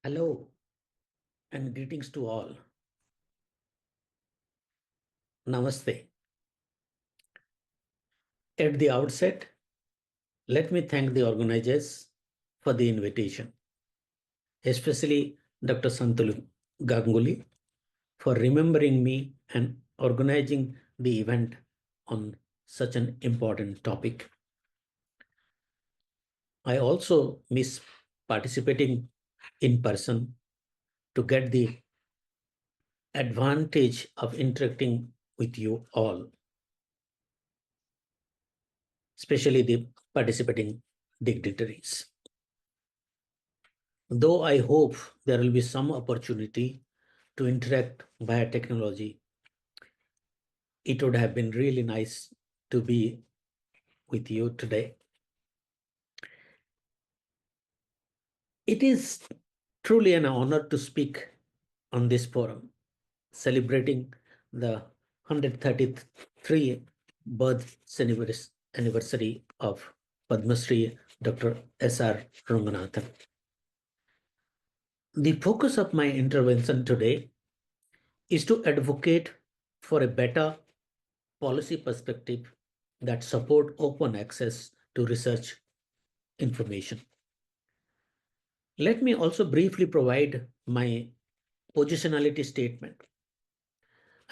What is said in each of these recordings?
Hello and greetings to all. Namaste. At the outset, let me thank the organizers for the invitation, especially Dr. Santulu Ganguly for remembering me and organizing the event on such an important topic. I also miss participating in person to get the advantage of interacting with you all, especially the participating dignitaries. Though I hope there will be some opportunity to interact via technology, it would have been really nice to be with you today. It is truly an honor to speak on this forum, celebrating the 133th birth anniversary of Padma Shri Dr. S.R. Ranganathan. The focus of my intervention today is to advocate for a better policy perspective that support open access to research information. Let me also briefly provide my positionality statement.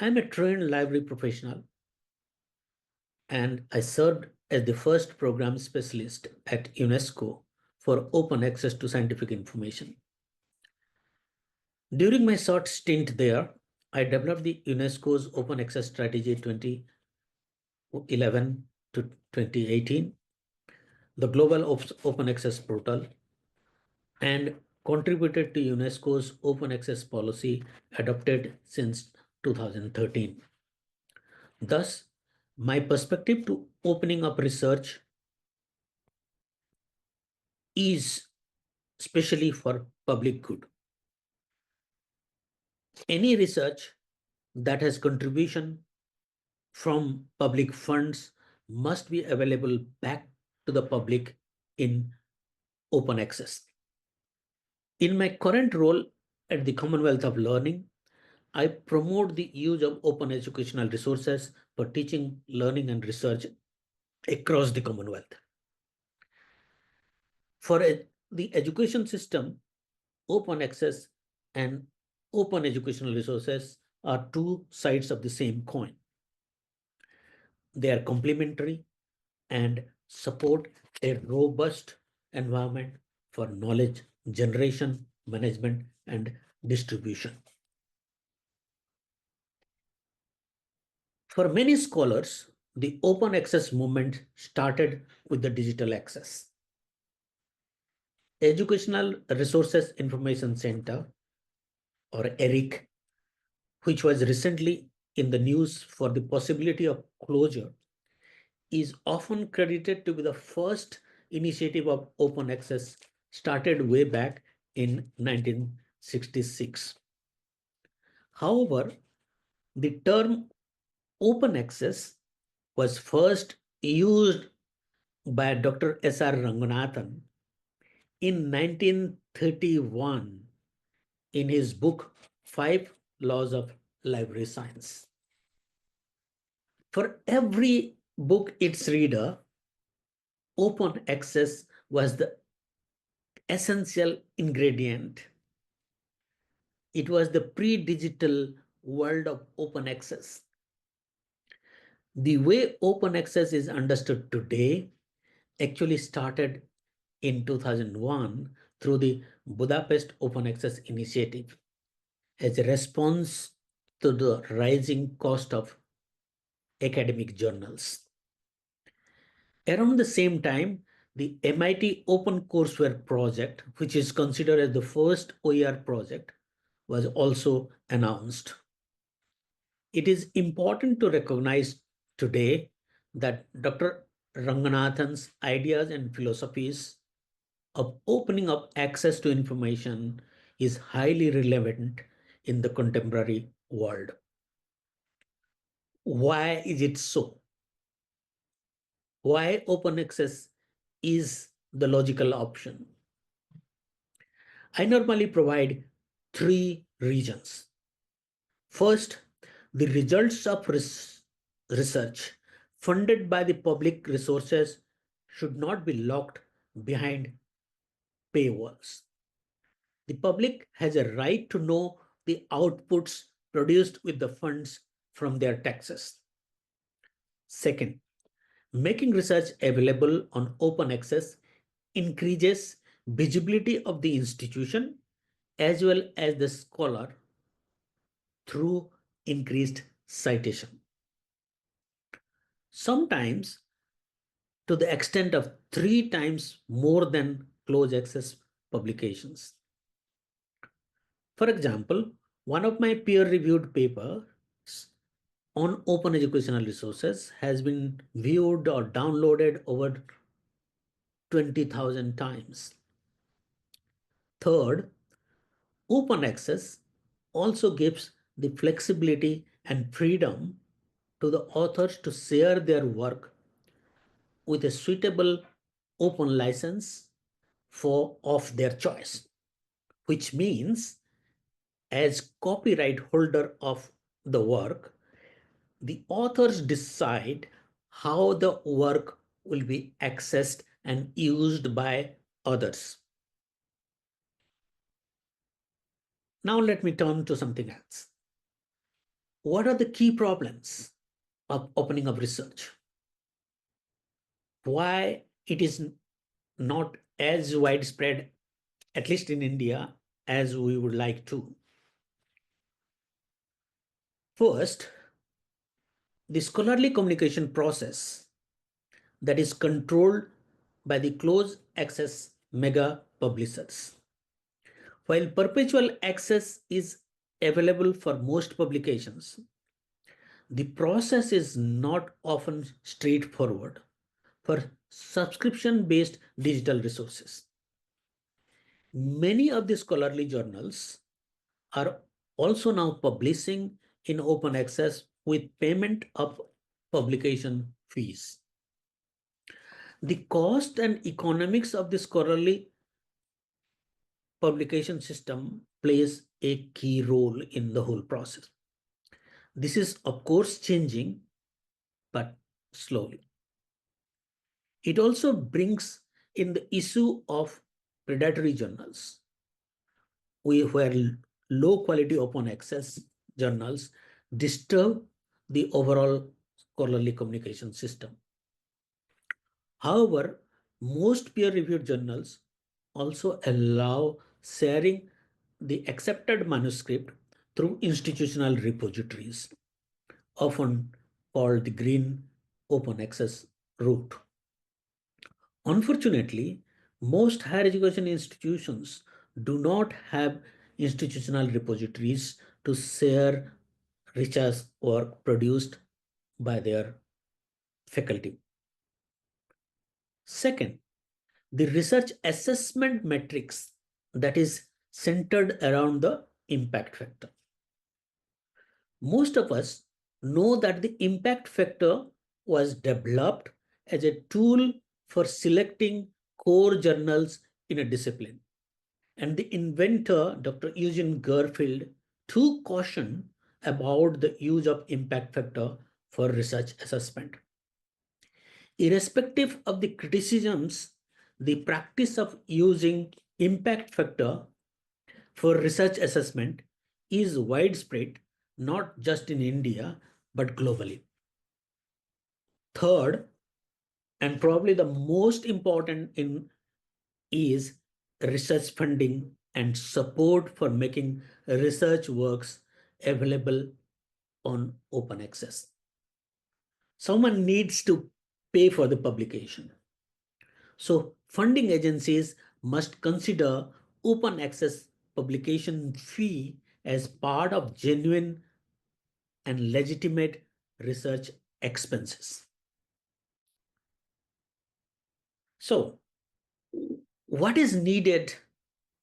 I am a trained library professional and I served as the first program specialist at UNESCO for open access to scientific information. During my short stint there, I developed the UNESCO's Open Access Strategy 2011 to 2018, the Global Open Access Portal, and contributed to UNESCO's open access policy adopted since 2013. Thus, my perspective to opening up research is especially for public good. Any research that has contribution from public funds must be available back to the public in open access. In my current role at the Commonwealth of Learning, I promote the use of open educational resources for teaching, learning, and research across the Commonwealth. For the education system, open access and open educational resources are two sides of the same coin. They are complementary and support a robust environment for knowledge generation, management, and distribution. For many scholars, the open access movement started with the digital access. Educational Resources Information Center, or ERIC, which was recently in the news for the possibility of closure, is often credited to be the first initiative of open access started way back in 1966. However, the term open access was first used by Dr. S.R. Ranganathan in 1931 in his book, Five Laws of Library Science. For every book its reader, open access was the essential ingredient. It was the pre-digital world of open access. The way open access is understood today actually started in 2001 through the Budapest Open Access Initiative as a response to the rising cost of academic journals. Around the same time, the MIT Open Courseware project, which is considered as the first OER project, was also announced. It is important to recognize today that Dr. Ranganathan's ideas and philosophies of opening up access to information is highly relevant in the contemporary world. Why is it so? Why open access is the logical option? I normally provide three regions. First, the results of research funded by the public resources should not be locked behind paywalls. The public has a right to know the outputs produced with the funds from their taxes. Second, making research available on open access increases visibility of the institution as well as the scholar through increased citation. Sometimes to the extent of 3 times more than closed access publications. For example, one of my peer-reviewed papers on open educational resources has been viewed or downloaded over 20,000 times. Third, open access also gives the flexibility and freedom to the authors to share their work with a suitable open license of their choice, which means as copyright holder of the work, the authors decide how the work will be accessed and used by others. Now let me turn to something else. What are the key problems of opening up research? Why it is not as widespread, at least in India, as we would like to? First, the scholarly communication process that is controlled by the closed access mega publishers. While perpetual access is available for most publications, the process is not often straightforward for subscription-based digital resources. Many of the scholarly journals are also now publishing in open access with payment of publication fees. The cost and economics of the scholarly publication system plays a key role in the whole process. This is, of course, changing, but slowly. It also brings in the issue of predatory journals, where low quality open access journals disturb the overall scholarly communication system. However, most peer-reviewed journals also allow sharing the accepted manuscript through institutional repositories, often called the green open access route. Unfortunately, most higher education institutions do not have institutional repositories to share research work produced by their faculty. Second, the research assessment metrics that is centered around the impact factor. Most of us know that the impact factor was developed as a tool for selecting core journals in a discipline. And the inventor, Dr. Eugene Garfield, took caution about the use of impact factor for research assessment. Irrespective of the criticisms, the practice of using impact factor for research assessment is widespread, not just in India, but globally. Third, and probably the most important is research funding and support for making research works available on open access. Someone needs to pay for the publication. So funding agencies must consider open access publication fee as part of genuine and legitimate research expenses. So what is needed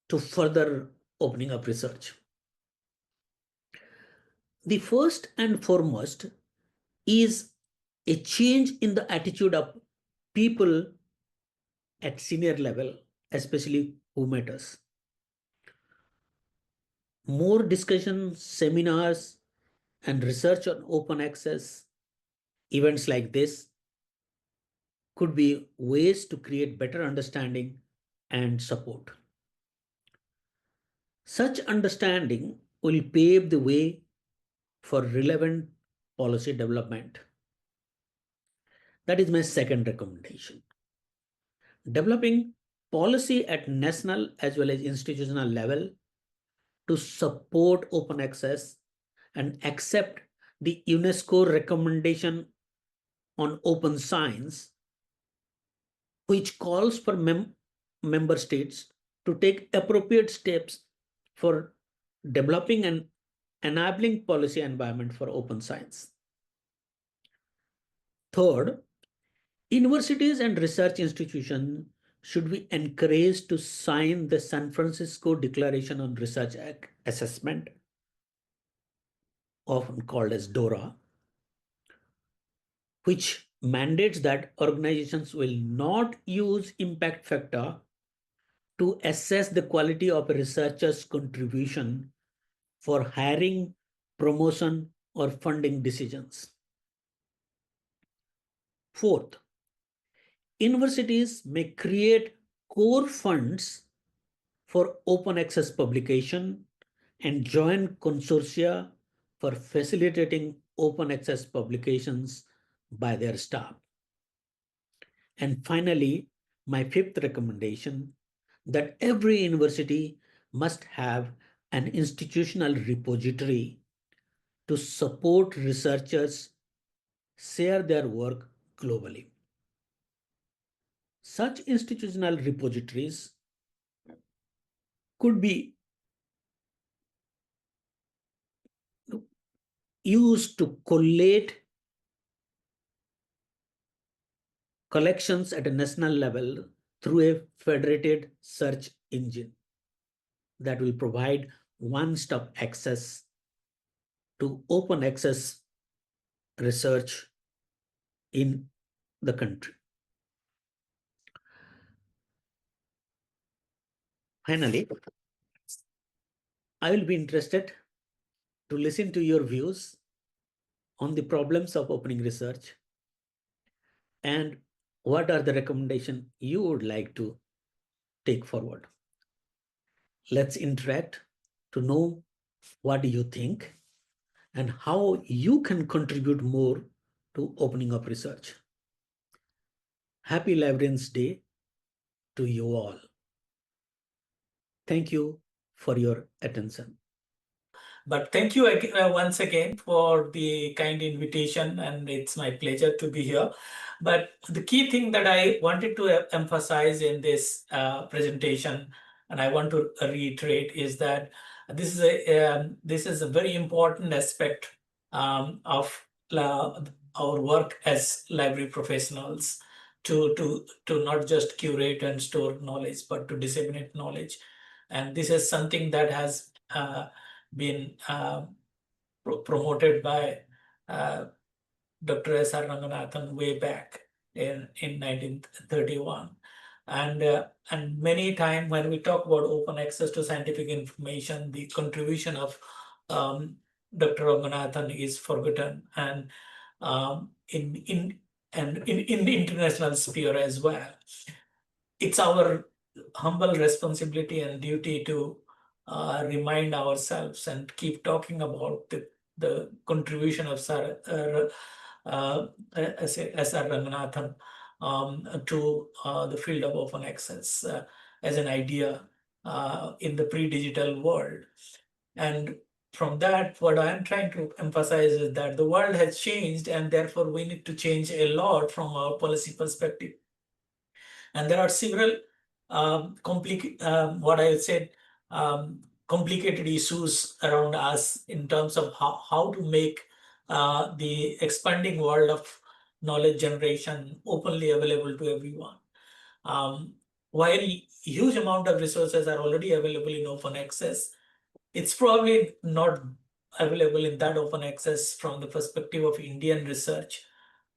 to further opening up research? The first and foremost is a change in the attitude of people at senior level, especially who matters. More discussion, seminars, and research on open access, events like this could be ways to create better understanding and support. Such understanding will pave the way for relevant policy development. That is my second recommendation. Developing policy at national as well as institutional level to support open access and accept the UNESCO recommendation on open science, which calls for member states to take appropriate steps for developing an enabling policy environment for open science. Third, universities and research institutions should be encouraged to sign the San Francisco Declaration on Research Assessment, often called as DORA, which mandates that organizations will not use impact factor to assess the quality of a researcher's contribution for hiring, promotion, or funding decisions. Fourth, universities may create core funds for open access publication and join consortia for facilitating open access publications by their staff. And finally, my fifth recommendation that every university must have an institutional repository to support researchers share their work globally. Such institutional repositories could be used to collate collections at a national level through a federated search engine that will provide one-stop access to open access research in the country. Finally, I will be interested to listen to your views on the problems of opening research and what are the recommendations you would like to take forward. Let's interact to know what you think and how you can contribute more to opening up research. Happy Librarians Day to you all. Thank you for your attention. But thank you once again for the kind invitation, and it's my pleasure to be here. But the key thing that I wanted to emphasize in this presentation, and I want to reiterate, is that this is a very important aspect of our work as library professionals, to not just curate and store knowledge, but to disseminate knowledge. And this is something that has been promoted by Dr. S.R. Ranganathan way back in 1931. And many times when we talk about open access to scientific information, the contribution of Dr. Ranganathan is forgotten, and in the international sphere as well. It's our humble responsibility and duty to remind ourselves and keep talking about the contribution of S.R. Ranganathan to the field of open access as an idea in the pre-digital world. And from that, what I'm trying to emphasize is that the world has changed, and therefore we need to change a lot from our policy perspective. And there are several what I said, complicated issues around us in terms of how to make the expanding world of knowledge generation openly available to everyone. While huge amount of resources are already available in open access, it's probably not available in that open access from the perspective of Indian research.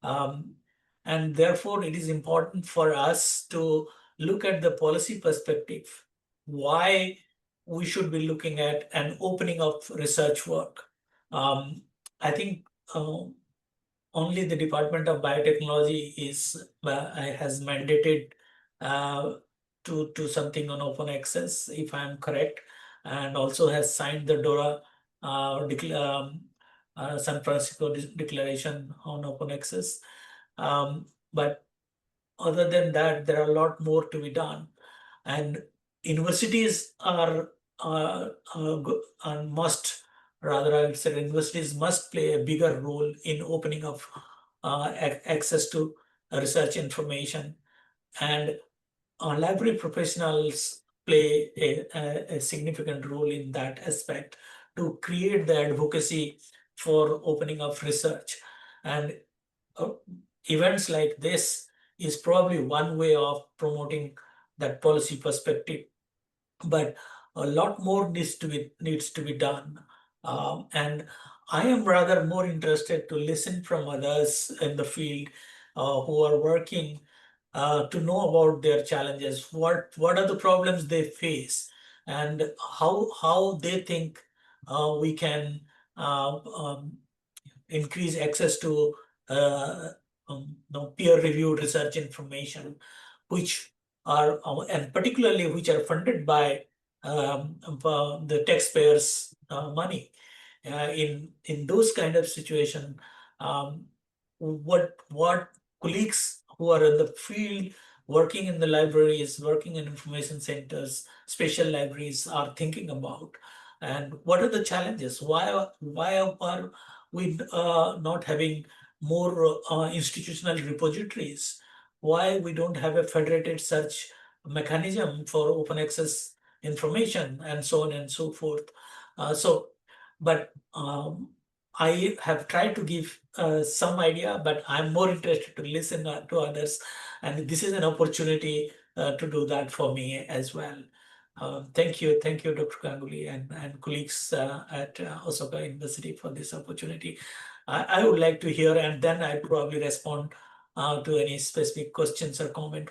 And therefore, it is important for us to look at the policy perspective. Why we should be looking at an opening of research work. I think only the Department of Biotechnology has mandated to something on open access, if I'm correct, and also has signed the DORA San Francisco Declaration on Open Access. But other than that, there are a lot more to be done, and universities must, rather I would say universities must play a bigger role in opening up access to research information, and library professionals play a significant role in that aspect to create the advocacy for opening up research. And uh, events like this is probably one way of promoting that policy perspective, but a lot more needs to be done. And I am rather more interested to listen from others in the field who are working to know about their challenges. What are the problems they face, and how they think we can increase access to peer-reviewed research information, which are and particularly which are funded by the taxpayers' money. In those kind of situation, what colleagues who are in the field, working in the libraries, working in information centers, special libraries are thinking about, and what are the challenges? Why are we not having more institutional repositories? Why we don't have a federated search mechanism for open access information, and so on and so forth? But I have tried to give some idea, but I'm more interested to listen to others, and this is an opportunity to do that for me as well. Thank you, Dr. Ganguly and colleagues at Ashoka University for this opportunity. I would like to hear, and then I'll probably respond to any specific questions or comment